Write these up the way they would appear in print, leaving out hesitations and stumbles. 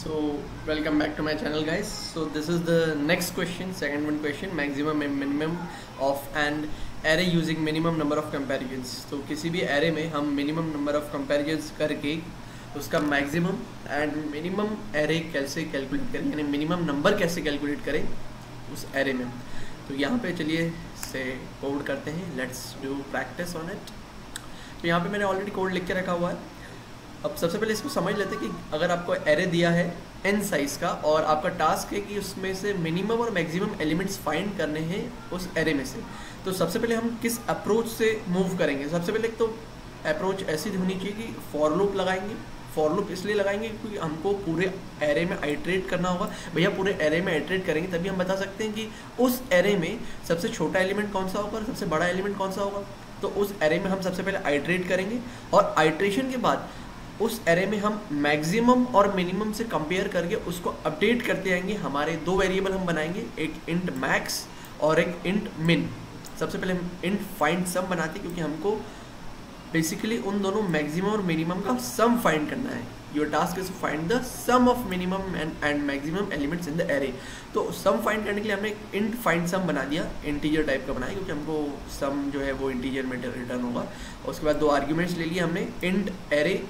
So welcome back to my channel, guys. So this is the next question, second one question, maximum and minimum of an array using minimum number of comparisons. तो किसी भी array में हम minimum number of comparisons करके उसका maximum and minimum array कैसे calculate करें, यानी minimum number कैसे calculate करें उस array में. तो यहाँ पे चलिए से कोड करते हैं. Let's do practice on it. तो यहाँ पे मैंने ऑलरेडी कोड लिख के रखा हुआ है. अब सबसे पहले इसको समझ लेते हैं कि अगर आपको एरे दिया है n साइज़ का और आपका टास्क है कि उसमें से मिनिमम और मैक्सिमम एलिमेंट्स फाइंड करने हैं उस एरे में से, तो सबसे पहले हम किस अप्रोच से मूव करेंगे. सबसे पहले तो अप्रोच ऐसी होनी चाहिए कि फॉर लूप लगाएंगे. फॉर लूप इसलिए लगाएंगे क्योंकि हमको पूरे एरे में आइट्रेट करना होगा. भैया पूरे एरे में आइट्रेट करेंगे तभी हम बता सकते हैं कि उस एरे में सबसे छोटा एलिमेंट कौन सा होगा और सबसे बड़ा एलिमेंट कौन सा होगा. तो उस एरे में हम सबसे पहले आइट्रेट करेंगे और आइट्रेशन के बाद उस एरे में हम मैक्सिमम और मिनिमम से कंपेयर करके उसको अपडेट करते जाएंगे. हमारे दो वेरिएबल हम बनाएंगे, एक इंट मैक्स और एक इंट मिन. सबसे पहले हम इंट फाइंड सम बनाते हैं क्योंकि हमको बेसिकली उन दोनों मैक्सिमम और मिनिमम का सम फाइंड करना है. Your task is to find the sum of minimum and maximum elements in the array. तो सम फाइंड करने के लिए हमने एक इंट फाइंड सम बना दिया, इंटीजर टाइप का बनाया क्योंकि हमको सम जो है वो इंटीजर में रिटर्न होगा. उसके बाद दो आर्ग्यूमेंट्स ले लिए हमने, int array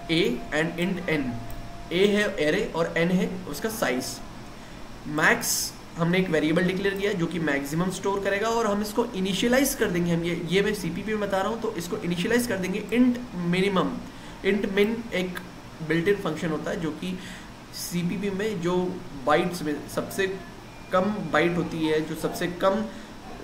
a and int n. a है एरे और n है उसका साइज. मैक्स हमने एक वेरिएबल डिक्लेयर किया जो कि मैक्सिमम स्टोर करेगा और हम इसको इनिशियलाइज कर देंगे. हम ये मैं सीपीपी में बता रहा हूँ, तो इसको इनिशियलाइज कर देंगे इंट मिनिमम. इंट मिन एक बिल्ट इन फंक्शन होता है जो कि सीपीपी में जो बाइट्स में सबसे कम बाइट होती है, जो सबसे कम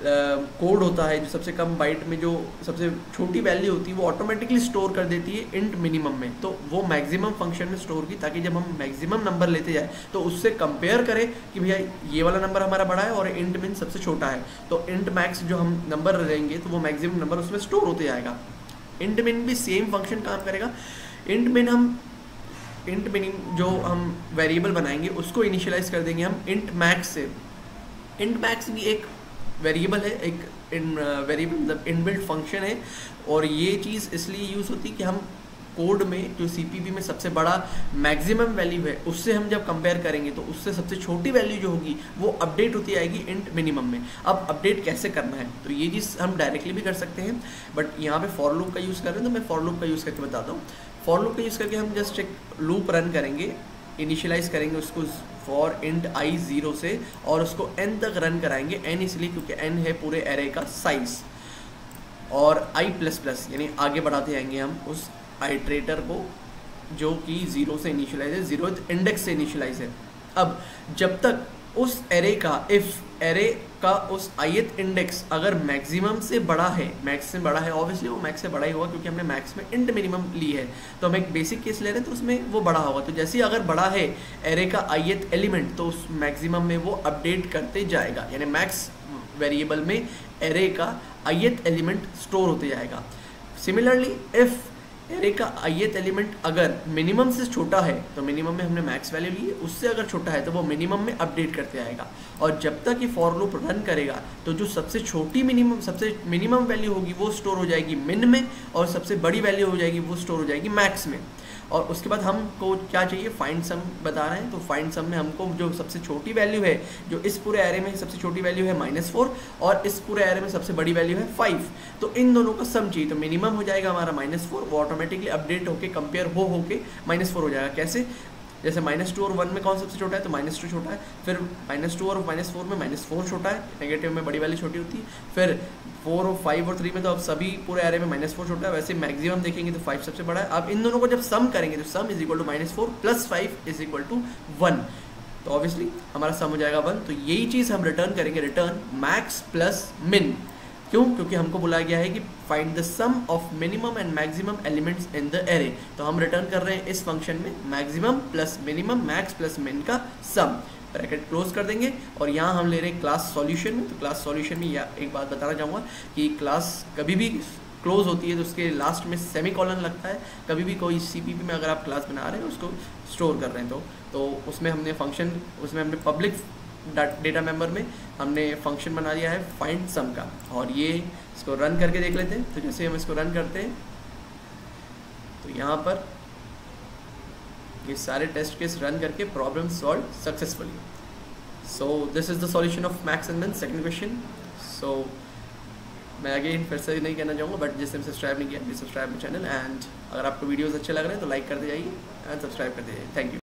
कोड होता है, जो सबसे कम बाइट में जो सबसे छोटी वैल्यू होती है वो ऑटोमेटिकली स्टोर कर देती है इंट मिनिमम में. तो वो मैक्सिमम फंक्शन में स्टोर की ताकि जब हम मैक्सिमम नंबर लेते जाए तो उससे कंपेयर करें कि भैया ये वाला नंबर हमारा बड़ा है और इंट मिन सबसे छोटा है. तो इंट मैक्स जो हम नंबर लेंगे तो वो मैक्सिमम नंबर उसमें स्टोर होते जाएगा. इंट मिन भी सेम फंक्शन काम करेगा. इंट मिन जो हम वेरिएबल बनाएंगे उसको इनिशियलाइज कर देंगे हम इंट मैक्स से. इंट मैक्स भी एक वेरिएबल है, एक वेरिएबल मतलब इनबिल्ट फंक्शन है. और ये चीज़ इसलिए यूज़ होती है कि हम कोड में जो सीपीपी में सबसे बड़ा मैक्सिमम वैल्यू है उससे हम जब कंपेयर करेंगे तो उससे सबसे छोटी वैल्यू जो होगी वो अपडेट होती आएगी इंट मिनिमम में. अब अपडेट कैसे करना है तो ये चीज़ हम डायरेक्टली भी कर सकते हैं, बट यहाँ पे फॉर लूप का यूज़ कर रहे हैं तो मैं फॉर लूप का यूज़ करके बताता हूँ. फॉर लूप का यूज़ करके हम जस्ट एक लूप रन करेंगे, इनिशियलाइज करेंगे उसको फॉर इंट आई 0 से और उसको n तक रन कराएंगे. n इसलिए क्योंकि n है पूरे एरे का साइज. और i प्लस प्लस यानी आगे बढ़ाते जाएंगे हम उस आइट्रेटर को जो कि 0 से इनिशियलाइज है, 0th इंडेक्स से इनिशियलाइज है. अब जब तक उस एरे का इफ एरे का उस ith इंडेक्स अगर मैक्सिमम से बड़ा है, मैक्स से बड़ा है, ऑब्वियसली वो मैक्स से बड़ा ही होगा क्योंकि हमने मैक्स में इंट मिनिमम ली है. तो हम एक बेसिक केस ले रहे हैं तो उसमें वो बड़ा होगा. तो जैसे ही अगर बड़ा है एरे का ith एलिमेंट तो उस मैक्सिमम में वो अपडेट करते जाएगा, यानी मैक्स वेरिएबल में एरे का ith एलिमेंट स्टोर होते जाएगा. सिमिलरली इफ़ एरे का ith एलिमेंट अगर मिनिमम से छोटा है तो मिनिमम में हमने मैक्स वैल्यू ली है, उससे अगर छोटा है तो वो मिनिमम में अपडेट करते आएगा. और जब तक ये फॉर लूप रन करेगा तो जो सबसे छोटी सबसे मिनिमम वैल्यू होगी वो स्टोर हो जाएगी मिन में और सबसे बड़ी वैल्यू हो जाएगी वो स्टोर हो जाएगी मैक्स में. और उसके बाद हमको क्या चाहिए, फाइंड सम बता रहे हैं. तो फाइंड सम में हमको जो सबसे छोटी वैल्यू है, जो इस पूरे एरे में सबसे छोटी वैल्यू है -4 और इस पूरे एरे में सबसे बड़ी वैल्यू है 5, तो इन दोनों का सम चाहिए. तो मिनिमम हो जाएगा हमारा -4, वो ऑटोमेटिकली अपडेट होके कंपेयर होके -4 हो जाएगा. कैसे, जैसे -2 और 1 में कौन सबसे छोटा है तो -2 छोटा है. फिर -2 और -4 में -4 छोटा है, नेगेटिव में बड़ी वाली छोटी होती है. फिर 4 और 5 और 3 में तो अब सभी पूरे एरे में -4 छोटा है. वैसे मैक्सिमम देखेंगे तो 5 सबसे बड़ा है. अब इन दोनों को जब सम करेंगे तो sum is equal to -4 + 5 is equal to 1. तो ऑब्वियसली हमारा सम हो जाएगा 1. तो यही चीज़ हम रिटर्न करेंगे, रिटर्न मैक्स प्लस मिन. क्यों, क्योंकि हमको बुलाया गया है कि find the sum of minimum and maximum elements in the array. तो हम रिटर्न कर रहे हैं इस फंक्शन में maximum plus minimum max plus min का सम. ब्रैकेट क्लोज कर देंगे और यहाँ हम ले रहे हैं क्लास सॉल्यूशन में. तो क्लास सॉल्यूशन में एक बात बताना चाहूँगा कि क्लास कभी भी क्लोज होती है तो उसके लास्ट में सेमीकोलन लगता है. कभी भी कोई सीपीपी में अगर आप क्लास बना रहे हैं उसको स्टोर कर रहे हैं तो उसमें हमने फंक्शन, उसमें हमने पब्लिक डेटा मेंबर में हमने फंक्शन बना लिया है फाइंड सम का. और ये इसको रन करके देख लेते हैं. तो जैसे हम इसको रन करते हैं तो यहाँ पर ये सारे टेस्ट केस रन करके problem solve successfully. So this is the solution of max and मिन सेकंड क्वेश्चन। सो मैं अगेन फिर से नहीं कहना चाहूँगा, बट जिसने सब्सक्राइब नहीं किया please subscribe my channel, and अगर आपको वीडियोस अच्छे लग रहे हैं तो लाइक करते जाइए एंड सब्सक्राइब करते जाइए। Thank you.